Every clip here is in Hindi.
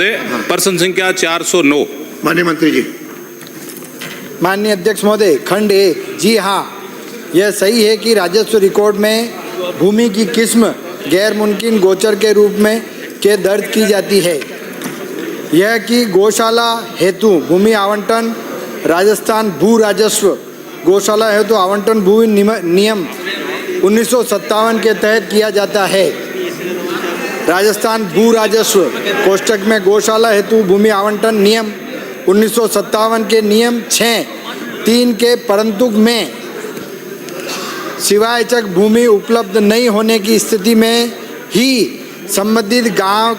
प्रश्न संख्या 409। माननीय मंत्री जी। माननीय अध्यक्ष महोदय, खंड 1। जी हाँ, यह सही है कि राजस्व रिकॉर्ड में भूमि की किस्म गैर मुमकिन गोचर के रूप में दर्ज की जाती है। यह कि गौशाला हेतु भूमि आवंटन राजस्थान भू राजस्व गौशाला हेतु आवंटन भूमि नियम 1957 के तहत किया जाता है। राजस्थान भू राजस्व कोष्ठक में गौशाला हेतु भूमि आवंटन नियम 1957 के नियम 6(3) के परंतु में सिवायचक भूमि उपलब्ध नहीं होने की स्थिति में ही संबंधित गांव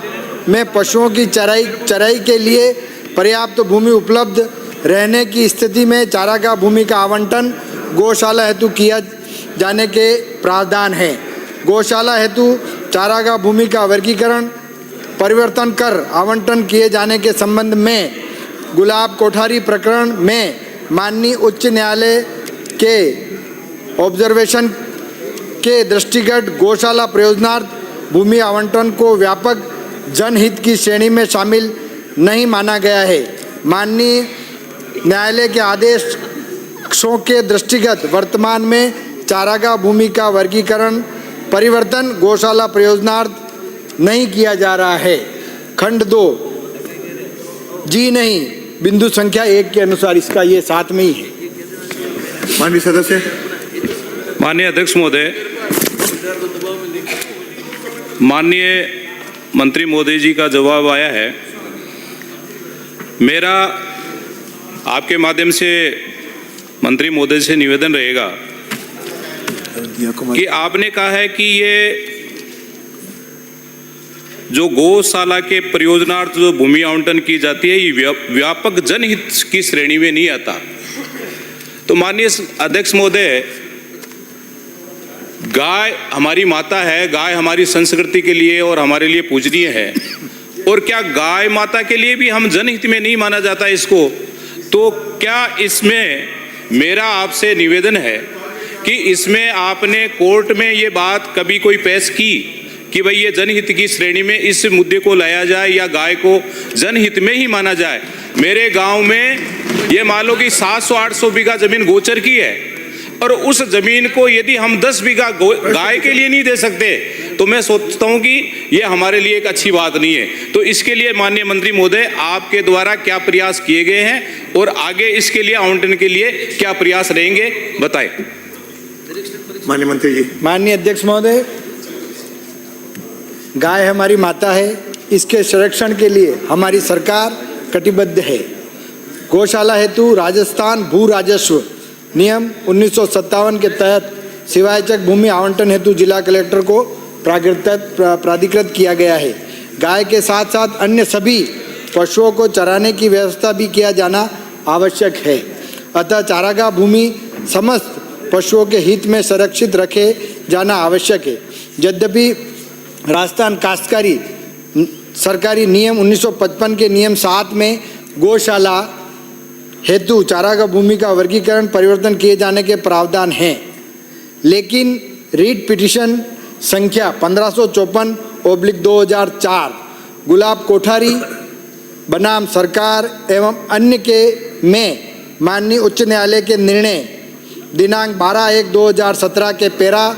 में पशुओं की चराई के लिए पर्याप्त भूमि उपलब्ध रहने की स्थिति में चारागाह भूमि का आवंटन गौशाला हेतु किया जाने के प्रावधान है। गौशाला हेतु चारागाह भूमि का वर्गीकरण परिवर्तन कर आवंटन किए जाने के संबंध में गुलाब कोठारी प्रकरण में माननीय उच्च न्यायालय के ऑब्जर्वेशन के दृष्टिगत गौशाला प्रयोजनार्थ भूमि आवंटन को व्यापक जनहित की श्रेणी में शामिल नहीं माना गया है। माननीय न्यायालय के आदेशों के दृष्टिगत वर्तमान में चारागाह भूमि का वर्गीकरण परिवर्तन गौशाला प्रयोजनार्थ नहीं किया जा रहा है। खंड 2। जी नहीं, बिंदु संख्या 1 के अनुसार इसका ये साथ में ही है। माननीय सदस्य। माननीय अध्यक्ष महोदय, माननीय मंत्री महोदय जी का जवाब आया है। मेरा आपके माध्यम से मंत्री महोदय से निवेदन रहेगा कि आपने कहा है कि ये जो गौशाला के प्रयोजनार्थ जो भूमि आवंटन की जाती है ये व्यापक जनहित की श्रेणी में नहीं आता। तो माननीय अध्यक्ष महोदय, गाय हमारी माता है, गाय हमारी संस्कृति के लिए और हमारे लिए पूजनीय है, और क्या गाय माता के लिए भी हम जनहित में नहीं माना जाता इसको? तो क्या इसमें मेरा आपसे निवेदन है कि इसमें आपने कोर्ट में ये बात कभी कोई पेश की कि भाई ये जनहित की श्रेणी में इस मुद्दे को लाया जाए या गाय को जनहित में ही माना जाए? मेरे गांव में ये मान लो कि 700-800 बीघा जमीन गोचर की है, और उस जमीन को यदि हम 10 बीघा गाय के लिए नहीं दे सकते तो मैं सोचता हूं कि यह हमारे लिए एक अच्छी बात नहीं है। तो इसके लिए माननीय मंत्री महोदय, आपके द्वारा क्या प्रयास किए गए हैं और आगे इसके लिए आवंटन के लिए क्या प्रयास रहेंगे, बताएं। माननीय मंत्री जी। माननीय अध्यक्ष महोदय, गाय हमारी माता है, इसके संरक्षण के लिए हमारी सरकार कटिबद्ध है। गौशाला हेतु राजस्थान भू राजस्व नियम 1957 के तहत सिवायचक भूमि आवंटन हेतु जिला कलेक्टर को प्राधिकृत किया गया है। गाय के साथ साथ अन्य सभी पशुओं को चराने की व्यवस्था भी किया जाना आवश्यक है। अतः चारागाह भूमि समस्त पशुओं के हित में संरक्षित रखे जाना आवश्यक है। यद्यपि राजस्थान काश्तकारी सरकारी नियम 1955 के नियम 7 में गौशाला हेतु चारागाह भूमि का वर्गीकरण परिवर्तन किए जाने के प्रावधान हैं, लेकिन रीट पिटीशन संख्या 1554/2004 गुलाब कोठारी बनाम सरकार एवं अन्य के में माननीय उच्च न्यायालय के निर्णय दिनांक 12/1/2017 के पैरा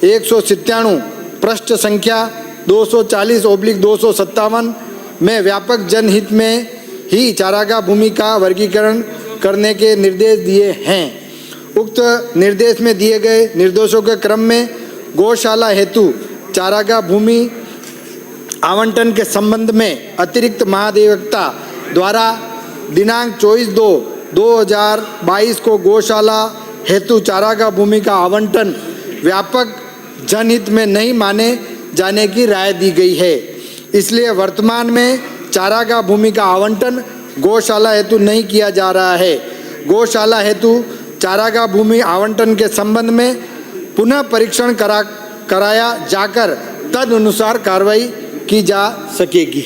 197 पृष्ठ संख्या 240/257 में व्यापक जनहित में ही चारागाह भूमि का वर्गीकरण करने के निर्देश दिए हैं। उक्त निर्देश में दिए गए निर्देशों के क्रम में गौशाला हेतु चारागाह भूमि आवंटन के संबंध में अतिरिक्त महाधिवक्ता द्वारा दिनांक 24/2/2022 को गौशाला हेतु चारागाह भूमि का आवंटन व्यापक जनहित में नहीं माने जाने की राय दी गई है। इसलिए वर्तमान में चारागाह भूमि का आवंटन गौशाला हेतु नहीं किया जा रहा है। गौशाला हेतु चारागाह भूमि आवंटन के संबंध में पुनः परीक्षण कराया जाकर तद अनुसार कार्रवाई की जा सकेगी।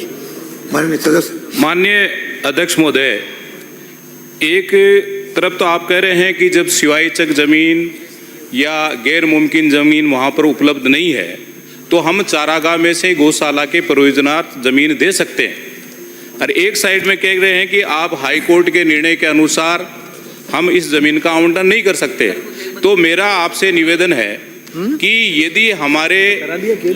माननीय सदस्य। माननीय अध्यक्ष महोदय, एक तरफ तो आप कह रहे हैं कि जब सिवायचक जमीन या गैर मुमकिन जमीन वहाँ पर उपलब्ध नहीं है तो हम चारागाह में से गौशाला के प्रयोजनार्थ जमीन दे सकते हैं, और एक साइड में कह रहे हैं कि आप हाई कोर्ट के निर्णय के अनुसार हम इस जमीन का आवंटन नहीं कर सकते। तो मेरा आपसे निवेदन है कि यदि हमारे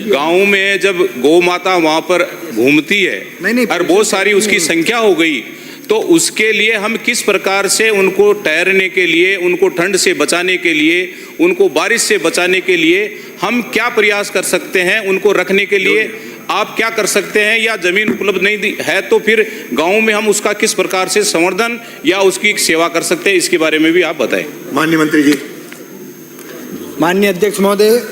गांव में जब गौ माता वहां पर घूमती है नहीं, और बहुत सारी उसकी संख्या हो गई, तो उसके लिए हम किस प्रकार से उनको ठहरने के लिए, उनको ठंड से बचाने के लिए, उनको बारिश से बचाने के लिए हम क्या प्रयास कर सकते हैं, उनको रखने के लिए आप क्या कर सकते हैं, या जमीन उपलब्ध नहीं है तो फिर गांव में हम उसका किस प्रकार से संवर्धन या उसकी सेवा कर सकते हैं, इसके बारे में भी आप बताएं। माननीय मंत्री जी। माननीय अध्यक्ष महोदय,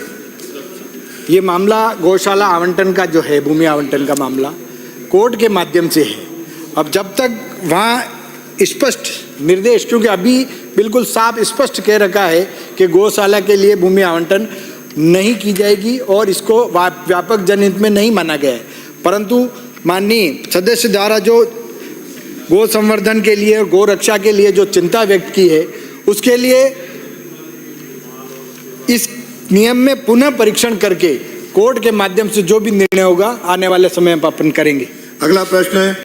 ये मामला गौशाला आवंटन का जो है, भूमि आवंटन का मामला कोर्ट के माध्यम से है। अब जब तक वहाँ स्पष्ट निर्देश, क्योंकि अभी बिल्कुल साफ स्पष्ट कह रखा है कि गौशाला के लिए भूमि आवंटन नहीं की जाएगी और इसको व्यापक जनहित में नहीं माना गया है, परंतु माननीय सदस्य द्वारा जो गौ संवर्धन के लिए और गौ रक्षा के लिए जो चिंता व्यक्त की है, उसके लिए इस नियम में पुनः परीक्षण करके कोर्ट के माध्यम से जो भी निर्णय होगा आने वाले समय में अपन करेंगे। अगला प्रश्न है